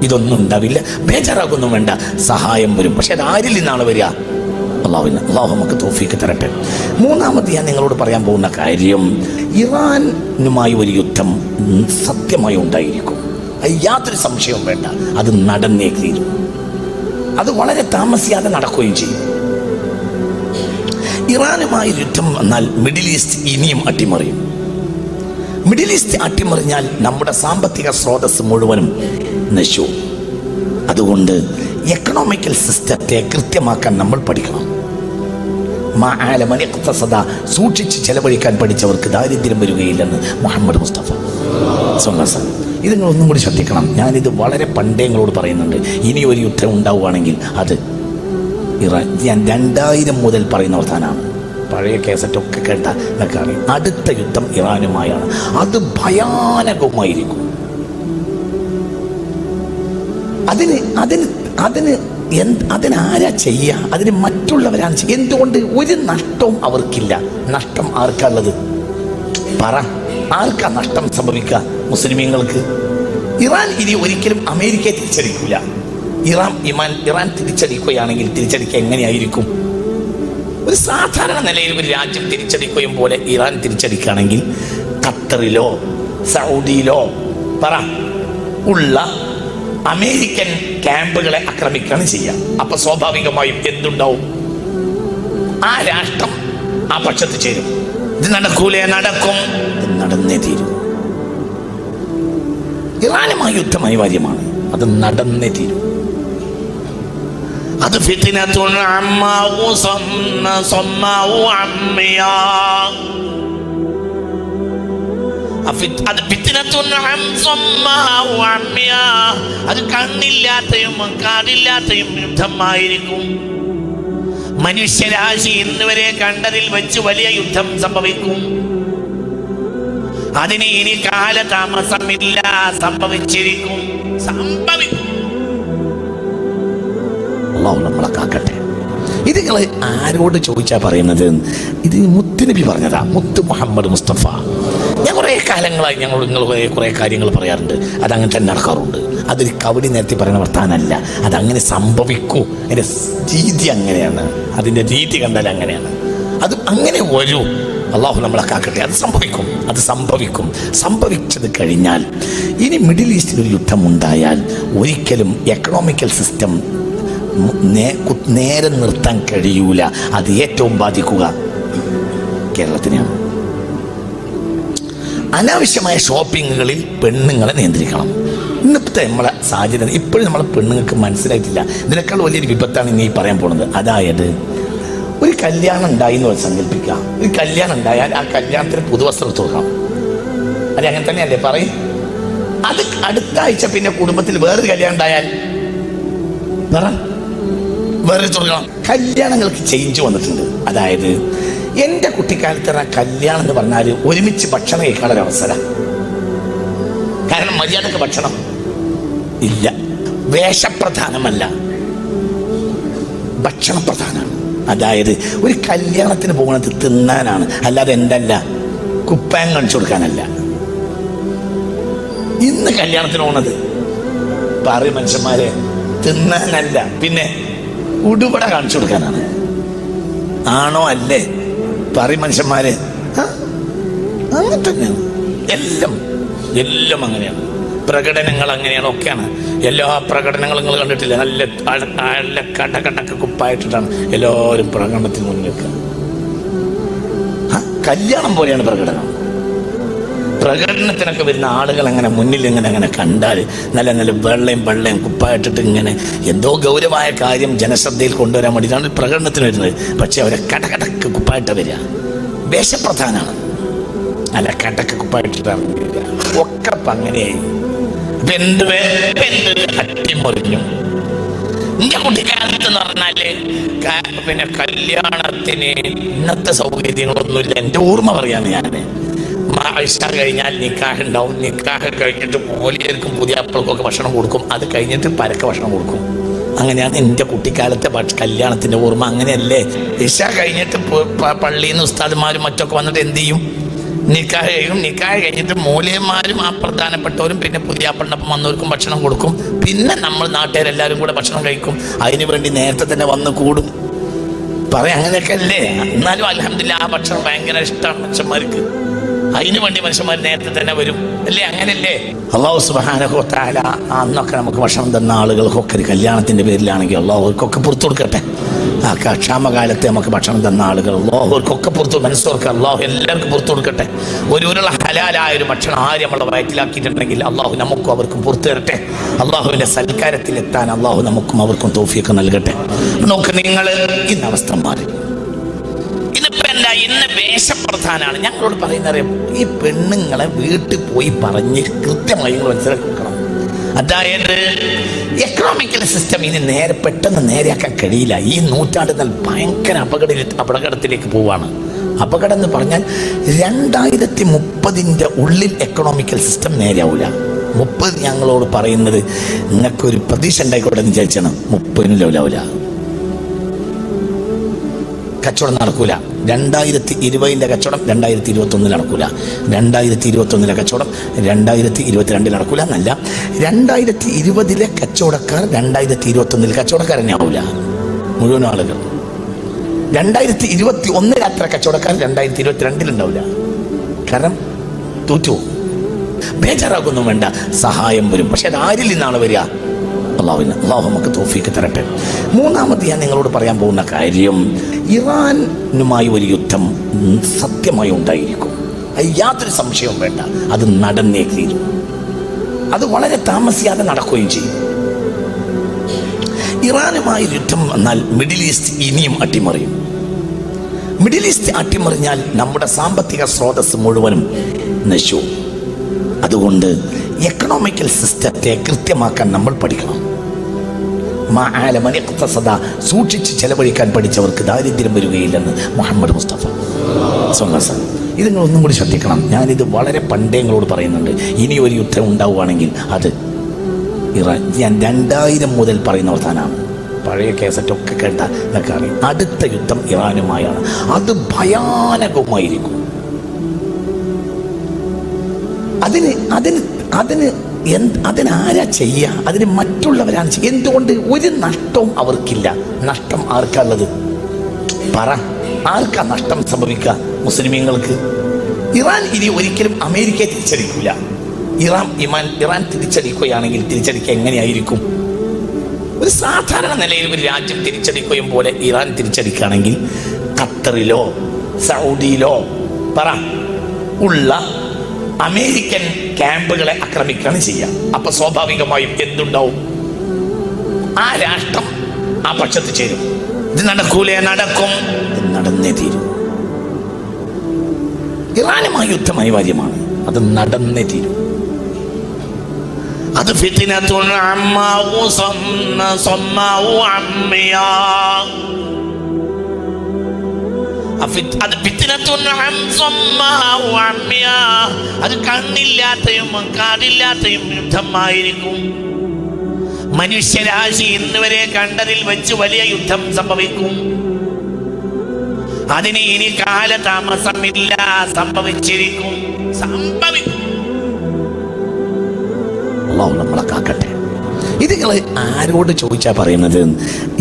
ഇതൊന്നും ഉണ്ടാവില്ല, ബേജാറാകൊന്നും വേണ്ട, സഹായം വരും. പക്ഷെ അത് ആരിൽ നിന്നാണ് വരിക? അള്ളാഹു നമുക്ക് തൗഫീക്ക് തരട്ടെ. മൂന്നാമത് ഞാൻ നിങ്ങളോട് പറയാൻ പോകുന്ന കാര്യം, ഇറാനുമായി ഒരു യുദ്ധം സത്യമായി ഉണ്ടായിരിക്കും. യാതൊരു സംശയവും വേണ്ട, അത് നടന്നേ തീരും. അത് വളരെ താമസിയാതെ നടക്കുകയും ചെയ്യും. ഇറാനുമായി യുദ്ധം വന്നാൽ മിഡിൽ ഈസ്റ്റ് ഇനിയും അട്ടിമറിയും. മിഡിൽ ഈസ്റ്റ് അട്ടിമറിഞ്ഞാൽ നമ്മുടെ സാമ്പത്തിക സ്രോതസ് മുഴുവനും നശിച്ചു. അതുകൊണ്ട് എക്കണോമിക്കൽ സിസ്റ്റത്തെ കൃത്യമാക്കാൻ നമ്മൾ പഠിക്കണം. സൂക്ഷിച്ച് ചെലവഴിക്കാൻ പഠിച്ചവർക്ക് ദാരിദ്ര്യം വരികയില്ലെന്ന് മുഹമ്മദ് മുസ്തഫ സ്വല്ലല്ലാഹു. ഇത് നിങ്ങൾ ഒന്നും കൂടി ശ്രദ്ധിക്കണം. ഞാനിത് വളരെ പണ്ടേ നിങ്ങളോട് പറയുന്നുണ്ട്. ഇനി ഒരു യുദ്ധം ഉണ്ടാവുകയാണെങ്കിൽ അത് ഇറാൻ. ഞാൻ 2000 മുതൽ പറയുന്ന വർത്താനാണ്. പഴയ കേസറ്റൊക്കെ കേട്ട എന്നൊക്കെയാണ്. അടുത്ത യുദ്ധം ഇറാനുമായാണ്. അത് ഭയാനകമായിരിക്കും. അതിനാരാ ചെയ്യുക? അതിന് മറ്റുള്ളവരാണ് ചെയ്യുക. എന്തുകൊണ്ട്? ഒരു നഷ്ടവും അവർക്കില്ല. നഷ്ടം ആർക്കുള്ളത്? പറ, ആർക്കാ നഷ്ടം സംഭവിക്കുക? മുസ്ലിമീങ്ങൾക്ക്. ഇറാൻ ഇനി ഒരിക്കലും അമേരിക്കയെ തിരിച്ചടിക്കൂല. ഇറാൻ തിരിച്ചടിക്കുകയാണെങ്കിൽ തിരിച്ചടിക്കുക എങ്ങനെയായിരിക്കും? ഒരു സാധാരണ നിലയിൽ ഒരു രാജ്യം തിരിച്ചടിക്കുകയും പോലെ ഇറാൻ തിരിച്ചടിക്കുകയാണെങ്കിൽ ഖത്തറിലോ സൗദിയിലോ പറ ഉള്ള അമേരിക്കൻ ക്യാമ്പുകളെ ആക്രമിക്കുകയാണ് ചെയ്യുക. അപ്പൊ സ്വാഭാവികമായും എന്തുണ്ടാവും? ആ രാഷ്ട്രം ആ പക്ഷത്ത് ചേരും. ഇത് നടക്കൂലേ? നടക്കും. ഇത് നടന്നേ തീരും. ഇറാനുമായി യുദ്ധം അനിവാര്യമാണ്. അത് നടന്നേ തീരും. അത് ഫിത്നത്തുൻ അമ്മാഉ സമ്മാഉ അമ്മിയാ. അത് കണ്ണില്ലാത്തയും കാടില്ലാത്തയും യുദ്ധമായിരിക്കും. മനുഷ്യരാശി ഇന്നുവരെ കണ്ടതിൽ വെച്ച് വലിയ യുദ്ധം സംഭവിക്കും. അതിന് ഇനി കാലതാമസമില്ല, സംഭവിച്ചിരിക്കും. അല്ലാഹു നമ്മളെ കാക്കട്ടെ. ഇത് നിങ്ങൾ ആരോട് ചോദിച്ചാ പറയുന്നത്? ഇത് മുത്തുനബി പറഞ്ഞതാ, മുത്ത് മുഹമ്മദ് മുസ്തഫ. ഞാൻ കുറേ കാലങ്ങളായി നിങ്ങൾ കുറേ കാര്യങ്ങൾ പറയാറുണ്ട്. അതങ്ങനെ തന്നെ നടക്കാറുണ്ട്. അതൊരു കവടി നേരത്തെ പറയുന്ന വർത്താനല്ല. അതങ്ങനെ സംഭവിക്കൂ. അതിൻ്റെ രീതി അങ്ങനെയാണ്. അതിൻ്റെ രീതി കണ്ടാൽ അങ്ങനെയാണ്. അത് അങ്ങനെ വരൂ. അള്ളാഹു നമ്മളെ കാക്കട്ടെ. അത് സംഭവിക്കും. സംഭവിച്ചത് കഴിഞ്ഞാൽ ഇനി മിഡിൽ ഈസ്റ്റിൽ ഒരു യുദ്ധം ഉണ്ടായാൽ ഒരിക്കലും എക്കണോമിക്കൽ സിസ്റ്റം നേരെ നിർത്താൻ കഴിയൂല. അത് ഏറ്റവും ബാധിക്കുക കേരളത്തിനെയാണ്. അനാവശ്യമായ ഷോപ്പിങ്ങുകളിൽ പെണ്ണുങ്ങളെ നിയന്ത്രിക്കണം. ഇന്നത്തെ നമ്മളെ സാഹചര്യം ഇപ്പോഴും നമ്മളെ പെണ്ണുങ്ങൾക്ക് മനസ്സിലായിട്ടില്ല. ഇതിനേക്കാൾ വലിയൊരു വിപത്താണ് ഇനി പറയാൻ പോകുന്നത്. അതായത് ഒരു കല്യാണം ഉണ്ടായി എന്ന് സങ്കല്പിക്കുക. ഒരു കല്യാണം ഉണ്ടായാൽ ആ കല്യാണത്തിന് പുതുവസ്ത്രം കൊടുക്കണം. അത് അങ്ങനെ തന്നെയല്ലേ പറയും? അത് അടുത്ത ആഴ്ച പിന്നെ കുടുംബത്തിൽ വേറൊരു കല്യാണം ഉണ്ടായാൽ വേറെ തുടങ്ങണം. കല്യാണങ്ങൾക്ക് ചേഞ്ച് വന്നിട്ടുണ്ട്. അതായത് എൻ്റെ കുട്ടിക്കാലത്ത് കല്യാണം എന്ന് പറഞ്ഞാൽ ഒരുമിച്ച് ഭക്ഷണം കഴിക്കാനുള്ള അവസരം. കാരണം മര്യാദക്ക് ഭക്ഷണം ഇല്ല. വേഷപ്രധാനമല്ല, ഭക്ഷണപ്രധാനമാണ്. അതായത് ഒരു കല്യാണത്തിന് പോകുന്നത് തിന്നാനാണ്, അല്ലാതെ എന്തല്ല കുപ്പായം കാണിച്ചു കൊടുക്കാനല്ല. ഇന്ന് കല്യാണത്തിന് പോകുന്നത് പറയും മനുഷ്യന്മാരെ, തിന്നാനല്ല, പിന്നെ ഉടുപട കാണിച്ചു കൊടുക്കാനാണ്. ആണോ അല്ലേ? പറയും മനുഷ്യന്മാരെ. അങ്ങനെ തന്നെയാണ് എല്ലാം അങ്ങനെയാണ്. പ്രകടനങ്ങൾ അങ്ങനെയാണ്, ഒക്കെയാണ്. എല്ലാ പ്രകടനങ്ങളും നിങ്ങൾ കണ്ടിട്ടില്ല? നല്ല കടകടക്ക് കുപ്പായിട്ടിട്ടാണ് എല്ലാവരും പ്രകടനത്തിന് മുന്നിൽ വെക്കുക. കല്യാണം പോലെയാണ് പ്രകടനത്തിനൊക്കെ വരുന്ന ആളുകൾ അങ്ങനെ മുന്നിൽ അങ്ങനെ കണ്ടാൽ നല്ല വെള്ളയും കുപ്പായിട്ടിട്ട് ഇങ്ങനെ എന്തോ ഗൗരവമായ കാര്യം ജനശ്രദ്ധയിൽ കൊണ്ടുവരാൻ വേണ്ടിയിട്ടാണ് പ്രകടനത്തിന് വരുന്നത്. പക്ഷെ അവരെ കടകടക്ക് കുപ്പായിട്ട് വരിക. വേഷപ്രധാനാണ്. അല്ല, കടക്ക് കുപ്പായിട്ടിട്ടാണ് വരിക. ഒക്കെ അങ്ങനെയായി അട്ടിമറിഞ്ഞു. എന്റെ കുട്ടിക്കാലത്ത് എന്ന് പറഞ്ഞാല് പിന്നെ കല്യാണത്തിന് ഇന്നത്തെ സൗകര്യങ്ങളൊന്നുമില്ല. എൻ്റെ ഓർമ്മ പറയാണ് ഞാൻ. ആഴ്ച കഴിഞ്ഞാൽ നിക്കാഹ് ഉണ്ടാവും. നിക്കാഹ് കഴിഞ്ഞിട്ട് മോലിയർക്കും പുതിയ അപ്പൾക്കൊക്കെ ഭക്ഷണം കൊടുക്കും. അത് കഴിഞ്ഞിട്ട് പരക്ക ഭക്ഷണം കൊടുക്കും. അങ്ങനെയാണ് എൻ്റെ കുട്ടിക്കാലത്തെ കല്യാണത്തിൻ്റെ ഓർമ്മ. അങ്ങനെയല്ലേ? ഇശ കഴിഞ്ഞിട്ട് പള്ളിയിൽ നിന്ന് ഉസ്താദ്മാരും മറ്റൊക്കെ വന്നിട്ട് എന്ത് ചെയ്യും? നിക്കാഹ് കഴിഞ്ഞിട്ട് മൂല്യന്മാരും ആ പ്രധാനപ്പെട്ടവരും പിന്നെ പുതിയ പെണ്ണപ്പം വന്നവർക്കും ഭക്ഷണം കൊടുക്കും. പിന്നെ നമ്മൾ നാട്ടുകാരെല്ലാവരും കൂടെ ഭക്ഷണം കഴിക്കും. അതിനു വേണ്ടി നേരത്തെ തന്നെ വന്ന് കൂടും. അങ്ങനെയൊക്കെ അല്ലേ? എന്നാലും അൽഹംദുലില്ലാഹ് ആ ഭക്ഷണം ഭയങ്കര ഇഷ്ടമാണ് മനുഷ്യന്മാർക്ക്. അതിനു വേണ്ടി മനുഷ്യന്മാർ നേരത്തെ തന്നെ വരും അല്ലേ? അങ്ങനല്ലേ? അല്ലാഹു സുബ്ഹാനഹു വ തആല അന്നൊക്കെ നമുക്ക് ഭക്ഷണം തന്ന ആളുകൾക്കൊക്കെ ഒരു കല്യാണത്തിന്റെ പേരിലാണെങ്കിൽ അല്ലാഹുവർക്കൊക്കെ പുറത്തു കൊടുക്കട്ടെ. ആ ക്ഷാമകാലത്ത് നമുക്ക് ഭക്ഷണം തന്ന ആളുകൾ അല്ലാഹുവർക്കൊക്കെ പുറത്തു മനസ്സോർക്ക് അല്ലാഹു എല്ലാവർക്കും പുറത്തു കൊടുക്കട്ടെ. ഒരു ഹലാലായ ഒരു ഭക്ഷണം ആര് നമ്മളെ വയറ്റിലാക്കിയിട്ടുണ്ടെങ്കിൽ അല്ലാഹു നമുക്കും അവർക്കും പുറത്തു തരട്ടെ. അല്ലാഹുവിന്റെ സൽക്കാരത്തിലെത്താൻ അല്ലാഹു നമുക്കും അവർക്കും തൗഫീഖ് നൽകട്ടെ. നോക്ക്, നിങ്ങൾ ഇന്ന് അവസ്ഥ മാറി. ഇന്ന് വേഷപ്രധാനാണ്. ഞങ്ങളോട് പറയുന്നത് ഈ പെണ്ണുങ്ങളെ വീട്ടിൽ പോയി പറഞ്ഞ് കൃത്യമായി മനസ്സിലാക്കി കൊടുക്കണം. അതായത് എക്കണോമിക്കൽ സിസ്റ്റം ഇനി പെട്ടെന്ന് നേരെയാക്കാൻ കഴിയില്ല. ഈ നൂറ്റാണ്ടിൽ ഭയങ്കര അപകടത്തിലേക്ക് പോവാണ്. അപകടം എന്ന് പറഞ്ഞാൽ 2030 ഉള്ളിൽ എക്കണോമിക്കൽ സിസ്റ്റം നേരെയാവില്ല. 30 ഞങ്ങളോട് പറയുന്നത് നിങ്ങൾക്കൊരു പ്രതീക്ഷ ഉണ്ടായിക്കോട്ടെ എന്ന് വിചാരിച്ചാണ്. 30 ലെവലാവില്ല, കച്ചവടം നടക്കൂല. 2020 കച്ചവടം 2021 നടക്കൂല. 2021 കച്ചവടം 2022 നടക്കൂല എന്നല്ല, 2020 കച്ചവടക്കാർ 2021 കച്ചവടക്കാർ തന്നെ ആവൂല മുഴുവൻ ആളുകൾ. 2021 അത്ര കച്ചവടക്കാർ 2022 ഉണ്ടാവില്ല. കാരണം തോറ്റു. ബേജാറാക്കൊന്നും വേണ്ട, സഹായം വരും. പക്ഷെ അത് ആരിൽ നിന്നാണ് വരിക? അള്ളാഹു നമുക്ക് തൗഫീഖ് തരട്ടെ. മൂന്നാമത് ഞാൻ നിങ്ങളോട് പറയാൻ പോകുന്ന കാര്യം, ഇറാനുമായി ഒരു യുദ്ധം സത്യമായി ഉണ്ടായിരിക്കും. യാതൊരു സംശയവും വേണ്ട, അത് നടന്നേ തീരും. അത് വളരെ താമസിയാതെ നടക്കുകയും ചെയ്യും. ഇറാനുമായി യുദ്ധം വന്നാൽ മിഡിൽ ഈസ്റ്റ് ഇനിയും അട്ടിമറിയും. മിഡിൽ ഈസ്റ്റ് അട്ടിമറിഞ്ഞാൽ നമ്മുടെ സാമ്പത്തിക സ്രോതസ് മുഴുവനും നശിച്ചു. അതുകൊണ്ട് എക്കണോമിക്കൽ സിസ്റ്റത്തെ കൃത്യമാക്കാൻ നമ്മൾ പഠിക്കണം. സൂക്ഷിച്ച് ചെലവഴിക്കാൻ പഠിച്ചവർക്ക് ദാരിദ്ര്യം വരികയില്ലെന്ന് മുഹമ്മദ് മുസ്തഫ സ്വല്ലല്ലാഹു. ഇത് നിങ്ങൾ ഒന്നും കൂടി ശ്രദ്ധിക്കണം. ഞാനിത് വളരെ പണ്ടേ നിങ്ങളോട് പറയുന്നുണ്ട്. ഇനി ഒരു യുദ്ധം ഉണ്ടാവുകയാണെങ്കിൽ അത് ഇറാൻ. ഞാൻ 2000 മുതൽ പറയുന്ന വർത്താനാണ്. പഴയ കേസറ്റൊക്കെ കേട്ട എന്നൊക്കെ അറിയാം. അടുത്ത യുദ്ധം ഇറാനുമായാണ്. അത് ഭയാനകമായിരിക്കും. അതിനാരാ ചെയ്യുക? അതിന് മറ്റുള്ളവരാണ് ചെയ്യുക. എന്തുകൊണ്ട്? ഒരു നഷ്ടവും അവർക്കില്ല. നഷ്ടം ആർക്കുള്ളത്? പറ, ആർക്കാ നഷ്ടം സംഭവിക്കുക? മുസ്ലിമീങ്ങൾക്ക്. ഇറാൻ ഇനി ഒരിക്കലും അമേരിക്കയെ തിരിച്ചടിക്കില്ല. ഇറാൻ തിരിച്ചടിക്കുകയാണെങ്കിൽ തിരിച്ചടിക്കുക എങ്ങനെയായിരിക്കും? ഒരു സാധാരണ നിലയിൽ ഒരു രാജ്യം തിരിച്ചടിക്കുകയും പോലെ ഇറാൻ തിരിച്ചടിക്കുകയാണെങ്കിൽ ഖത്തറിലോ സൗദിയിലോ പറ ഉള്ള അമേരിക്കൻ ക്യാമ്പുകളെ ആക്രമിക്കുകയാണ് ചെയ്യുക. അപ്പൊ സ്വാഭാവികമായും എന്തുണ്ടാവും? ആ രാഷ്ട്രം ആ പക്ഷത്ത് ചേരും. ഇത് നടക്കൂലേ? നടക്കും. നടന്നേ തീരും. ഇറാനുമായി യുദ്ധം അനിവാര്യമാണ്. അത് നടന്നേ തീരും. അത് ഫിത്നത്തുൻ അമ്മാഉ സമ്മാഉ അമ്മിയാ. അത് കണ്ണില്ലാത്തയും കാതില്ലാത്തയും യുദ്ധമായിരിക്കും. മനുഷ്യരാശി ഇന്ന് വരെ കണ്ടതിൽ വെച്ച് വലിയ യുദ്ധം സംഭവിക്കും. അതിന് ഇനി കാലതാമസമില്ല, സംഭവിച്ചിരിക്കും, സംഭവിക്കും. അല്ലാഹു നമ്മളെ കാക്കട്ടെ. ഇത് നിങ്ങൾ ആരോട് ചോദിച്ചാ പറയുന്നത്?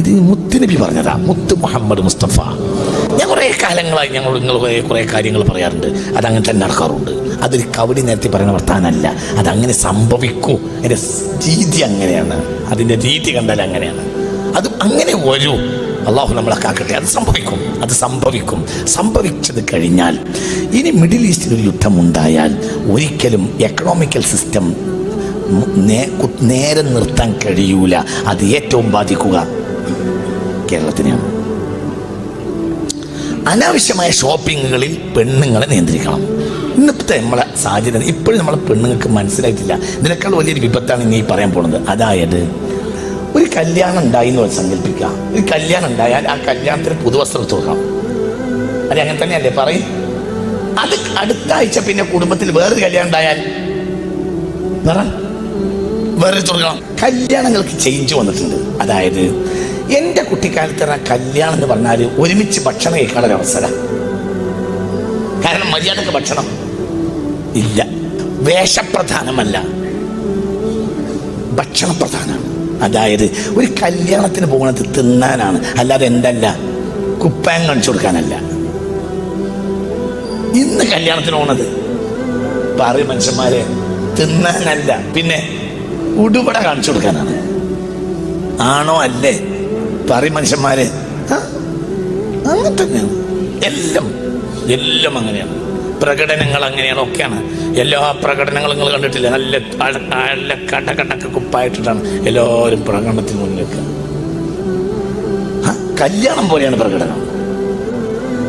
ഇത് മുത്തുനബി പറഞ്ഞതാ, മുത്ത് മുഹമ്മദ് മുസ്തഫ. ഞാൻ കുറേ കാലങ്ങളായി നിങ്ങൾ കുറേ കാര്യങ്ങൾ പറയാറുണ്ട്. അതങ്ങനെ തന്നെ നടക്കാറുണ്ട്. അതൊരു കവടി നേരത്തെ പറയുന്ന വർത്താനല്ല. അതങ്ങനെ സംഭവിക്കൂ. അതിൻ്റെ രീതി അങ്ങനെയാണ്. അതിൻ്റെ രീതി കണ്ടാൽ അങ്ങനെയാണ്. അത് അങ്ങനെ വരൂ. അള്ളാഹു നമ്മളെ കാക്കട്ടെ. അത് സംഭവിക്കും. അത് സംഭവിക്കും. സംഭവിച്ചത് കഴിഞ്ഞാൽ ഇനി മിഡിൽ ഈസ്റ്റിൽ ഒരു യുദ്ധമുണ്ടായാൽ ഒരിക്കലും എക്കണോമിക്കൽ സിസ്റ്റം നേരെ നിർത്താൻ കഴിയൂല. അത് ഏറ്റവും ബാധിക്കുക കേരളത്തിനെയാണ്. അനാവശ്യമായ ഷോപ്പിങ്ങുകളിൽ പെണ്ണുങ്ങളെ നിയന്ത്രിക്കണം. ഇന്നത്തെ നമ്മളെ സാഹചര്യം ഇപ്പോഴും നമ്മളെ പെണ്ണുങ്ങൾക്ക് മനസ്സിലായിട്ടില്ല. ഇതിനേക്കാൾ വലിയൊരു വിപത്താണ് ഇനി പറയാൻ പോകുന്നത്. അതായത് ഒരു കല്യാണം ഉണ്ടായി എന്ന് സങ്കല്പിക്കുക. ഒരു കല്യാണം ഉണ്ടായാൽ ആ കല്യാണത്തിന് പുതുവസ്ത്രം തുറക്കണം. അത് അങ്ങനെ തന്നെയല്ലേ പറയും? അത് അടുത്ത ആഴ്ച പിന്നെ കുടുംബത്തിൽ വേറൊരു കല്യാണം ഉണ്ടായാൽ വേറെ തുറക്കണം. കല്യാണങ്ങൾക്ക് ചേഞ്ച് വന്നിട്ടുണ്ട്. അതായത് എൻ്റെ കുട്ടിക്കാലത്ത് കല്യാണം എന്ന് പറഞ്ഞാൽ ഒരുമിച്ച് ഭക്ഷണം കഴിക്കാനുള്ള അവസരം. കാരണം മര്യാദക്ക് ഭക്ഷണം ഇല്ല. വേഷപ്രധാനമല്ല, ഭക്ഷണപ്രധാനമാണ്. അതായത് ഒരു കല്യാണത്തിന് പോകുന്നത് തിന്നാനാണ്, അല്ലാതെ എന്തല്ല കുപ്പായം കാണിച്ചു കൊടുക്കാനല്ല. ഇന്ന് കല്യാണത്തിന് പോകുന്നത് പറയും മനുഷ്യന്മാരെ തിന്നാനല്ല, പിന്നെ ഉടുപട കാണിച്ചു കൊടുക്കാനാണ്. ആണോ അല്ലേ? പറയും മനുഷ്യന്മാരെ. അങ്ങനെ തന്നെയാണ് എല്ലാം, എല്ലാം അങ്ങനെയാണ്. പ്രകടനങ്ങൾ അങ്ങനെയാണ്, ഒക്കെയാണ്. എല്ലാ പ്രകടനങ്ങളും നിങ്ങൾ കണ്ടിട്ടില്ല? നല്ല കടകടക്ക് കുപ്പായിട്ടിട്ടാണ് എല്ലാവരും പ്രകടനത്തിന് മുന്നിലേക്ക്. കല്യാണം പോലെയാണ് പ്രകടനം.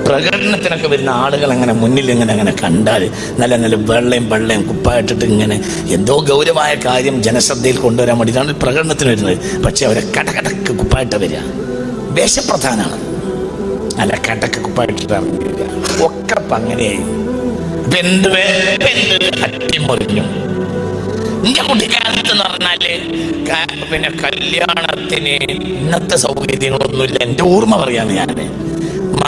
പ്രകടനത്തിനൊക്കെ വരുന്ന ആളുകൾ അങ്ങനെ മുന്നിൽ അങ്ങനെ കണ്ടാൽ നല്ല നല്ല വെള്ളയും കുപ്പായിട്ടിട്ട് ഇങ്ങനെ എന്തോ ഗൗരവമായ കാര്യം ജനശ്രദ്ധയിൽ കൊണ്ടുവരാൻ വേണ്ടിയിട്ടാണ് പ്രകടനത്തിന് വരുന്നത്. പക്ഷെ അവരെ കടകടക്ക് കുപ്പായിട്ട് വരിക വേഷപ്രധാനാണ്. അല്ല കടക്ക് കുപ്പായിട്ടിട്ടാണ് വരിക. ഒക്കെ അങ്ങനെയായി അട്ടിമറിഞ്ഞു. എന്റെ കുട്ടിക്കാലത്ത് എന്ന് പറഞ്ഞാല് പിന്നെ കല്യാണത്തിന് ഇന്നത്തെ സൗകര്യങ്ങളൊന്നുമില്ല. എന്റെ ഓർമ്മ പറയാന്ന് ഞാന്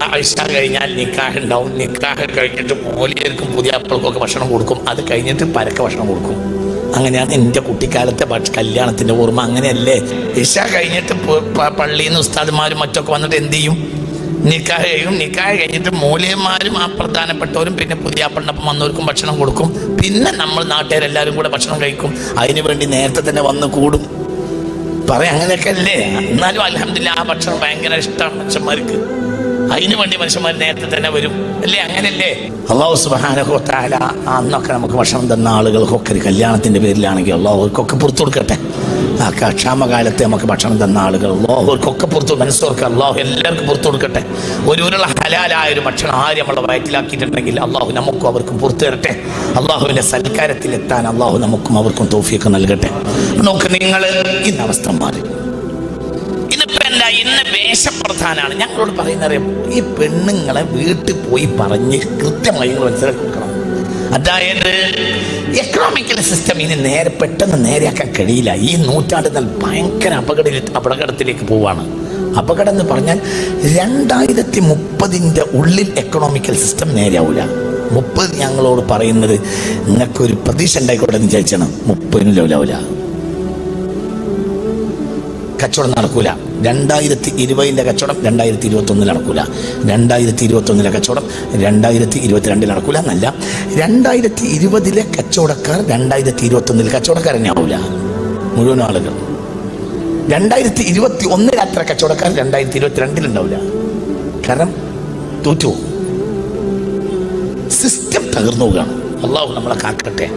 ആഴ്ച കഴിഞ്ഞാൽ നിക്കാഹ് ഉണ്ടാവും. നിക്കാഹ് കഴിഞ്ഞിട്ട് മോലിയർക്കും പുതിയാപ്പിളക്കൊക്കെ ഭക്ഷണം കൊടുക്കും. അത് കഴിഞ്ഞിട്ട് പരക്കെ ഭക്ഷണം കൊടുക്കും. അങ്ങനെയാണ് എൻ്റെ കുട്ടിക്കാലത്തെ കല്യാണത്തിന്റെ ഓർമ്മ. അങ്ങനെയല്ലേ? ഇശ കഴിഞ്ഞിട്ട് പള്ളിയിൽ നിന്ന് ഉസ്താദ്മാരും മറ്റൊക്കെ വന്നിട്ട് എന്ത് ചെയ്യും? നിക്കാഹ് കഴിയും. നിക്കാഹ് കഴിഞ്ഞിട്ട് മൂലയന്മാരും ആ പ്രധാനപ്പെട്ടവരും പിന്നെ പുതിയാപ്പിളിനൊപ്പം വന്നവർക്കും ഭക്ഷണം കൊടുക്കും. പിന്നെ നമ്മൾ നാട്ടുകാരെല്ലാവരും കൂടെ ഭക്ഷണം കഴിക്കും. അതിനു വേണ്ടി നേരത്തെ തന്നെ വന്ന് കൂടും. പറയാം അങ്ങനെയൊക്കെ അല്ലേ? എന്നാലും അൽഹംദുലില്ലാ ആ ഭക്ഷണം ഭയങ്കര ഇഷ്ടമാണ് മനുഷ്യന്മാർക്ക്. അതിനു വേണ്ടി മനുഷ്യന്മാർ നേരത്തെ തന്നെ വരും അല്ലേ? അങ്ങനല്ലേ? അല്ലാഹു സുബ്ഹാനഹു വ തആല അന്നൊക്കെ നമുക്ക് ഭക്ഷണം തന്ന ആളുകൾക്കൊക്കെ ഒരു കല്യാണത്തിന്റെ പേരിലാണെങ്കിൽ അല്ലാഹുവർക്കൊക്കെ പുറത്തു കൊടുക്കട്ടെ. ആ ക്ഷാമകാലത്ത് നമുക്ക് ഭക്ഷണം തന്ന ആളുകൾ അല്ലാഹുവർക്കൊക്കെ പുറത്തു, മനസ്സോർക്ക് അല്ലാഹു എല്ലാവർക്കും പുറത്തു കൊടുക്കട്ടെ. ഒരു ഹലാലായ ഒരു ഭക്ഷണം ആര് നമ്മളെ വയറ്റിലാക്കിയിട്ടുണ്ടെങ്കിൽ അല്ലാഹു നമുക്കും അവർക്കും പുറത്തു തരട്ടെ. അല്ലാഹുവിന്റെ സൽക്കാരത്തിലെത്താൻ അല്ലാഹു നമുക്കും അവർക്കും തൗഫീഖ് നൽകട്ടെ. നോക്ക്, നിങ്ങൾ ഇന്ന് അവസ്ഥ മാറി. ഇന്ന് വേഷപ്രധാനാണ്. ഞങ്ങളോട് പറയുന്നത് ഈ പെണ്ണുങ്ങളെ വീട്ടിൽ പോയി പറഞ്ഞ് കൃത്യമായി മനസ്സിലാക്കി കൊടുക്കണം. അതായത് എക്കണോമിക്കൽ സിസ്റ്റം ഇനി പെട്ടെന്ന് നേരെയാക്കാൻ കഴിയില്ല. ഈ നൂറ്റാണ്ടിൽ ഭയങ്കര അപകടത്തിലേക്ക് പോവാണ്. അപകടം എന്ന് പറഞ്ഞാൽ 2030 ഉള്ളിൽ എക്കണോമിക്കൽ സിസ്റ്റം നേരെയാവില്ല. 30 ഞങ്ങളോട് പറയുന്നത് നിങ്ങൾക്കൊരു പ്രതീക്ഷ ഉണ്ടായിക്കോട്ടെ എന്ന് വിചാരിച്ചാണ്. 30 ലെവലാവില്ല, കച്ചവടം നടക്കൂല. 2020 കച്ചവടം 2021 നടക്കൂല. 2021 കച്ചവടം 2022 നടക്കൂല എന്നല്ല, 2020 കച്ചവടക്കാർ 2021 കച്ചവടക്കാർ തന്നെ ആവൂല മുഴുവൻ ആളുകൾ. 2021 അത്ര കച്ചവടക്കാർ 2022 ഉണ്ടാവില്ല. കാരണം തോറ്റു, സിസ്റ്റം തകർന്നു പോവുകയാണ്. അള്ളാഹു നമ്മളെ കാക്കട്ടെ.